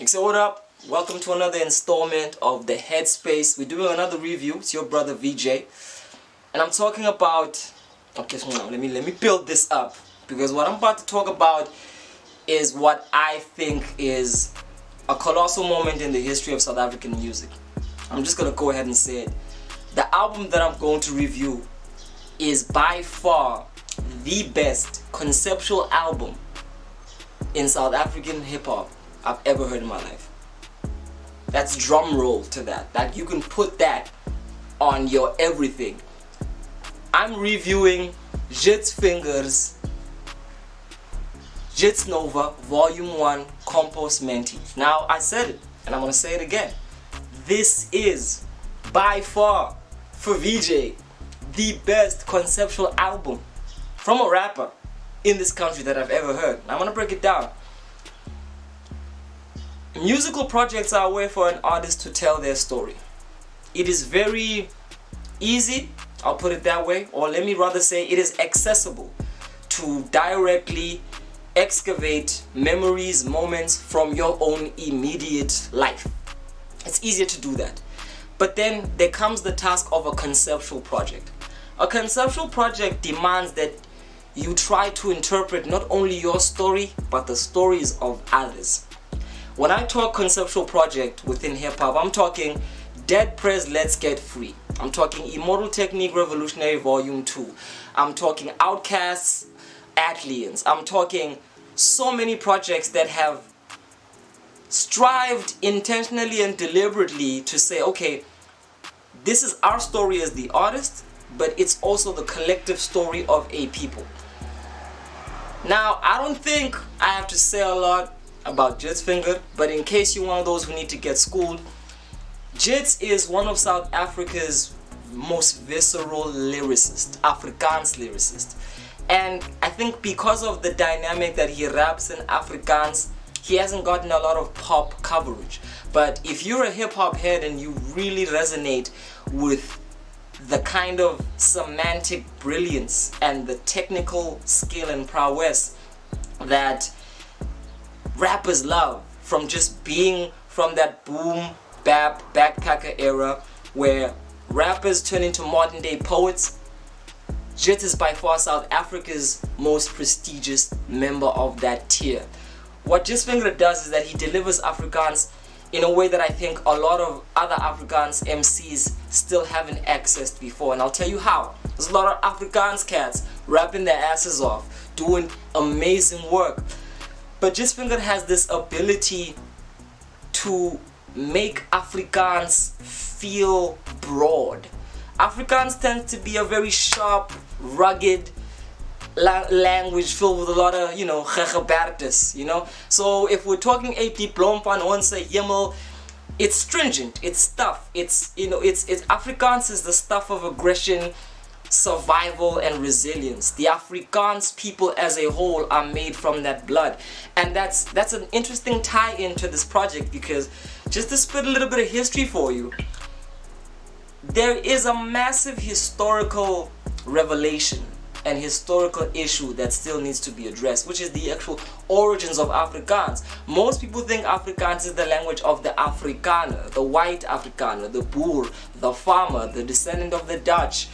So what up? Welcome to another installment of the Headspace. We're doing another review. It's your brother VJ, and I'm talking about. Okay, so now let me build this up, because what I'm about to talk about is what I think is a colossal moment in the history of South African music. I'm just gonna go ahead and say it. The album that I'm going to review is by far the best conceptual album in South African hip-hop I've ever heard in my life. That's drum roll to that. That you can put that on your everything. I'm reviewing Jitsvinger's Jitsonova Vol.1 Compos Mentis. Now, I said it, and I'm gonna say it again. This is by far, for VJ, the best conceptual album from a rapper in this country that I've ever heard. I'm gonna break it down. Musical projects are a way for an artist to tell their story. It is very easy, I'll put it that way, or let me rather say it is accessible to directly excavate memories, moments from your own immediate life. It's easier to do that. But then there comes the task of a conceptual project. A conceptual project demands that you try to interpret not only your story, but the stories of others. When I talk conceptual project within hip-hop, I'm talking Dead Prez Let's Get Free. I'm talking Immortal Technique Revolutionary Volume 2. I'm talking Outcasts, Atlians. I'm talking so many projects that have strived intentionally and deliberately to say, okay, this is our story as the artist, but it's also the collective story of a people. Now, I don't think I have to say a lot about Jitzvinger, but in case you're one of those who need to get schooled, Jits is one of South Africa's most visceral lyricists, Afrikaans lyricists. And I think because of the dynamic that he raps in Afrikaans, he hasn't gotten a lot of pop coverage. But if you're a hip-hop head and you really resonate with the kind of semantic brilliance and the technical skill and prowess that rappers love, from just being from that boom bap backpacker era where rappers turn into modern day poets, Jit is by far South Africa's most prestigious member of that tier. What Jitzvinger does is that he delivers Afrikaans in a way that I think a lot of other Afrikaans MCs still haven't accessed before, and I'll tell you how. There's a lot of Afrikaans cats rapping their asses off, doing amazing work. But Jitzvinger has this ability to make Afrikaans feel broad. Afrikaans tends to be a very sharp, rugged language filled with a lot of, gegebertes, So if we're talking a diploma van ons hemel, it's stringent, it's stuff, it's Afrikaans is the stuff of aggression, survival and resilience. The Afrikaans people as a whole are made from that blood, and that's an interesting tie-in to this project, because just to spit a little bit of history for you, there is a massive historical revelation and historical issue that still needs to be addressed, which is the actual origins of Afrikaans. Most people think Afrikaans is the language of the Afrikaner, the white Afrikaner, the Boer, the farmer, the descendant of the Dutch,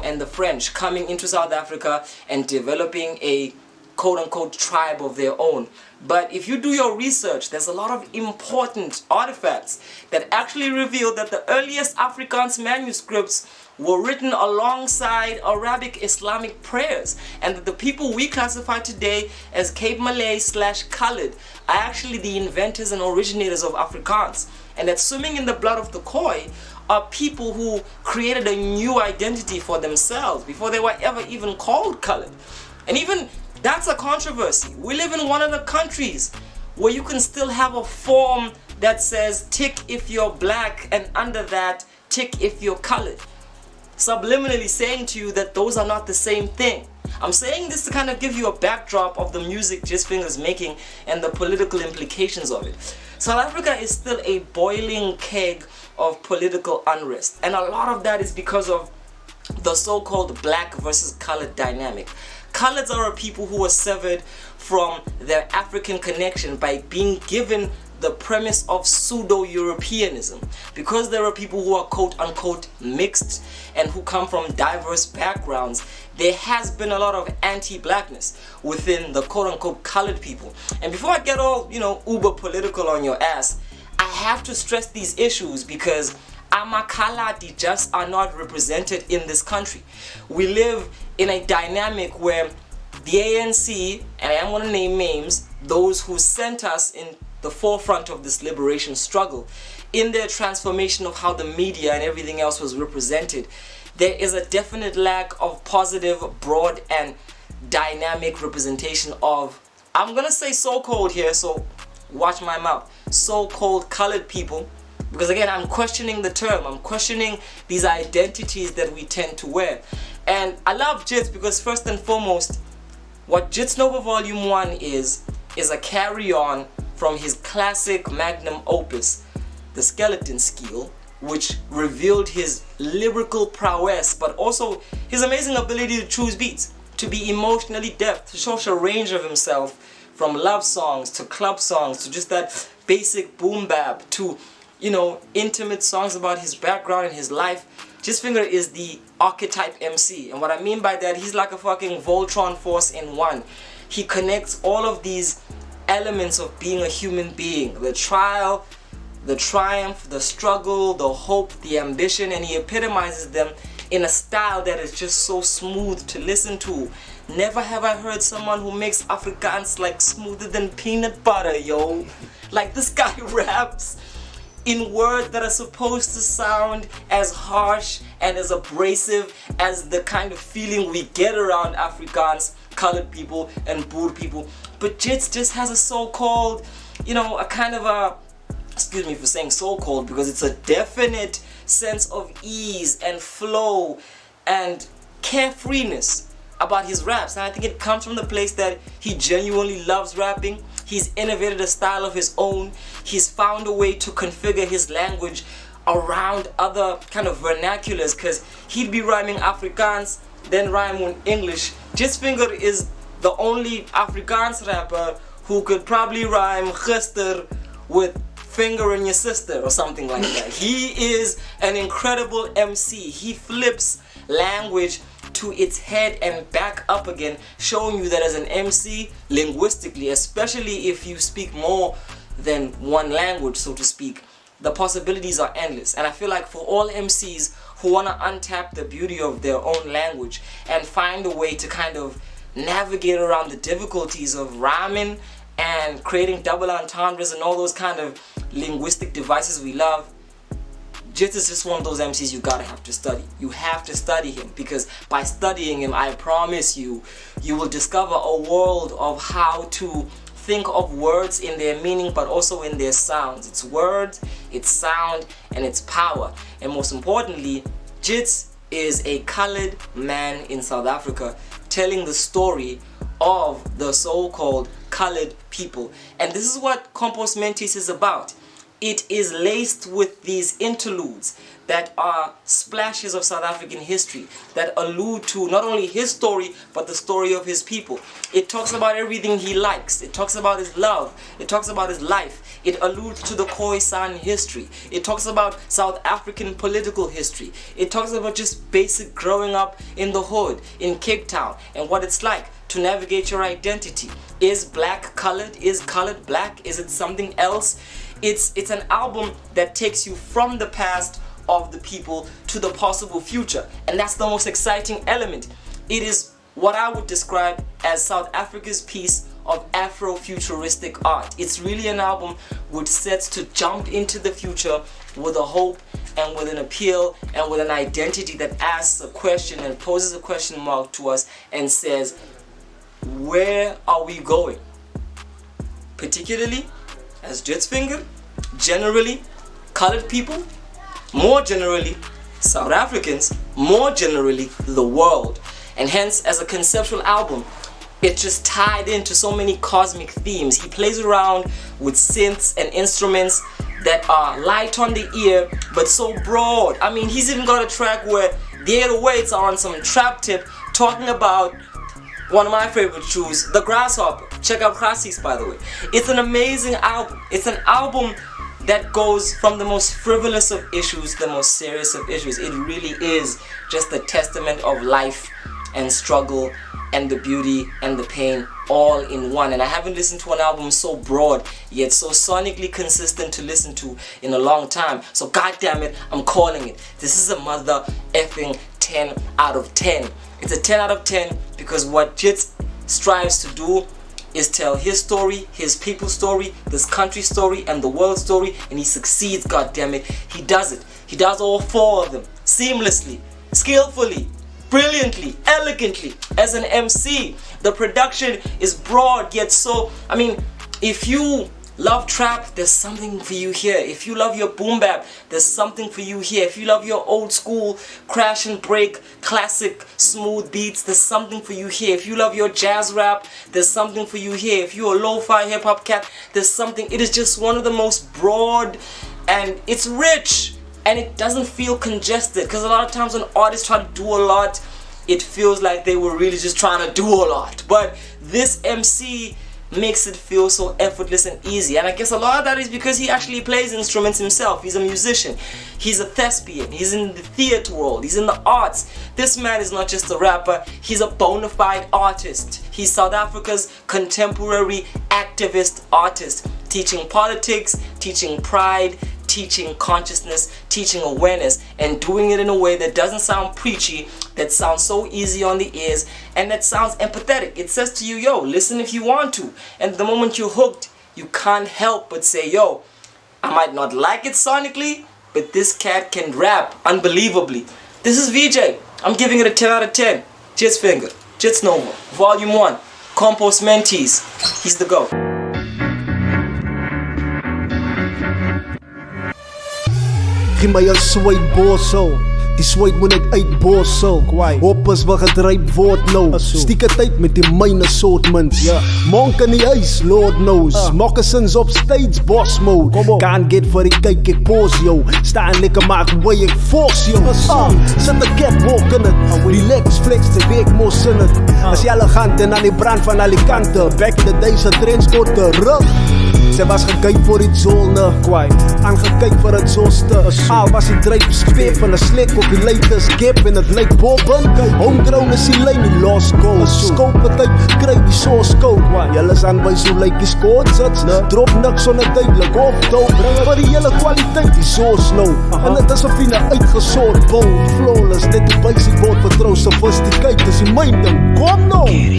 and the French coming into South Africa and developing a quote-unquote tribe of their own. But if you do your research, there's a lot of important artifacts that actually reveal that the earliest Afrikaans manuscripts were written alongside Arabic Islamic prayers, and that the people we classify today as Cape Malay / Khalid are actually the inventors and originators of Afrikaans, and that swimming in the blood of the Khoi are people who created a new identity for themselves before they were ever even called Khalid. And even that's a controversy. We live in one of the countries where you can still have a form that says tick if you're black, and under that tick if you're colored, subliminally saying to you that those are not the same thing. I'm saying this to kind of give you a backdrop of the music Jitzvinger is making and the political implications of it. South Africa is still a boiling keg of political unrest, and a lot of that is because of the so-called black versus colored dynamic. Coloreds are a people who are severed from their African connection by being given the premise of pseudo-Europeanism. Because there are people who are quote-unquote mixed and who come from diverse backgrounds, there has been a lot of anti-blackness within the quote-unquote colored people. And before I get all, uber political on your ass, I have to stress these issues because Amakalati just are not represented in this country. We live in a dynamic where the ANC, and I am going to name names, those who sent us in the forefront of this liberation struggle, in their transformation of how the media and everything else was represented, there is a definite lack of positive, broad, and dynamic representation of, I'm going to say so-called here, so watch my mouth, so-called colored people. Because again, I'm questioning the term, I'm questioning these identities that we tend to wear. And I love Jits because first and foremost, what Jitsonova Vol.1 is a carry-on from his classic magnum opus, The Skeleton Skill, which revealed his lyrical prowess, but also his amazing ability to choose beats, to be emotionally deft, to show a range of himself, from love songs to club songs to just that basic boom bap to intimate songs about his background and his life. Jitzvinger is the archetype MC, and what I mean by that, he's like a fucking Voltron force in one. He connects all of these elements of being a human being, the trial, the triumph, the struggle, the hope, the ambition, and he epitomizes them in a style that is just so smooth to listen to. Never have I heard someone who makes Afrikaans like smoother than peanut butter, yo. Like, this guy raps in words that are supposed to sound as harsh and as abrasive as the kind of feeling we get around Afrikaans, colored people, and Boer people. But Jits just has a so-called, a kind of a, excuse me for saying so-called, because it's a definite sense of ease and flow and carefreeness about his raps. And I think it comes from the place that he genuinely loves rapping. He's innovated a style of his own. He's found a way to configure his language around other kind of vernaculars, because he'd be rhyming Afrikaans, then rhyme in English. Jitzvinger is the only Afrikaans rapper who could probably rhyme gister with finger in your sister or something like that. He is an incredible MC. He flips language to its head and back up again, showing you that as an MC, linguistically, especially if you speak more than one language, so to speak, the possibilities are endless. And I feel like for all MCs who want to untap the beauty of their own language and find a way to kind of navigate around the difficulties of rhyming and creating double entendres and all those kind of linguistic devices we love, Jits is just one of those MCs you gotta have to study. You have to study him, because by studying him, I promise you, you will discover a world of how to think of words in their meaning, but also in their sounds. It's words, it's sound, and it's power. And most importantly, Jits is a colored man in South Africa telling the story of the so-called colored people. And this is what Compos Mentis is about. It is laced with these interludes that are splashes of South African history that allude to not only his story but the story of his people. It talks about everything he likes. It talks about his love. It talks about his life. It alludes to the Khoisan history. It talks about South African political history. It talks about just basic growing up in the hood in Cape Town and what it's like to navigate your identity. Is black colored? Is colored black? Is it something else? It's an album that takes you from the past of the people to the possible future, and that's the most exciting element. It is what I would describe as South Africa's piece of Afro-futuristic art. It's really an album which sets to jump into the future with a hope and with an appeal and with an identity that asks a question and poses a question mark to us and says, where are we going? Particularly as Jitzvinger, generally colored people, more generally South Africans, more generally the world. And hence, as a conceptual album, it's just tied into so many cosmic themes. He plays around with synths and instruments that are light on the ear but so broad. I mean, he's even got a track where the 808s are on some trap tip talking about one of my favorite tunes, the grasshopper. Check out Krasis, by the way. It's an amazing album. It's an album that goes from the most frivolous of issues to the most serious of issues. It really is just a testament of life and struggle and the beauty and the pain all in one. And I haven't listened to an album so broad yet so sonically consistent to listen to in a long time. So goddamn it, I'm calling it. This is a mother effing 10 out of 10. It's a 10 out of 10 because what Jits strives to do is tell his story, his people's story, this country's story, and the world's story, and he succeeds, goddammit. He does it. He does all four of them seamlessly, skillfully, brilliantly, elegantly. As an MC, the production is broad yet so, I mean, if you love trap, there's something for you here. If you love your boom bap, there's something for you here. If you love your old school crash and break classic smooth beats, there's something for you here. If you love your jazz rap, there's something for you here. If you're a lo-fi hip hop cat, there's something. It is just one of the most broad, and it's rich, and it doesn't feel congested, because a lot of times when artists try to do a lot, it feels like they were really just trying to do a lot. But this MC makes it feel so effortless and easy, and I guess a lot of that is because he actually plays instruments himself. He's a musician, he's a thespian, he's in the theater world, he's in the arts. This man is not just a rapper, he's a bona fide artist. He's South Africa's contemporary activist artist, teaching politics, teaching pride, teaching consciousness, teaching awareness, and doing it in a way that doesn't sound preachy, that sounds so easy on the ears, and that sounds empathetic. It says to you, yo, listen if you want to. And the moment you're hooked, you can't help but say, yo, I might not like it sonically, but this cat can rap unbelievably. This is VJ. I'm giving it a 10 out of 10. Jitzvinger, Jitsonova Vol.1 Compos Mentis. He's the GOAT. Geen my al swyt borsel. Die swyt moet net uit borsel. Hoppers wat gedryp word nou. Stieke tyd met die myne soort mins. Monk in die huis, Lord knows. Moccasins op stage, boss mode. Can't get vir die kyk, ek pause yo. Staan lekker maak way, ek force yo. Sit 'n catwalk in it. Relax, flex, te week mos in it. As jy elegant en aan die brand van alle kante. Back in the days, a trends tot terug. Sy was gekyk vir die zolne, aangekyk vir het zoste. Al was die dryp speep en 'n slek op die latest gap en het lyk bobbin. Homegrown is die lyn, die lost goal. Scope het uit, kry die source code. Julle is aan wys hoe lyk die score sits. Drop niks onduidelik op dood. Bring vir die hele kwaliteit, die source nou. En het is op die uitgesort bold, flawless. Net die basic word vertrou, sophisticated is die myn ding. Kom nou!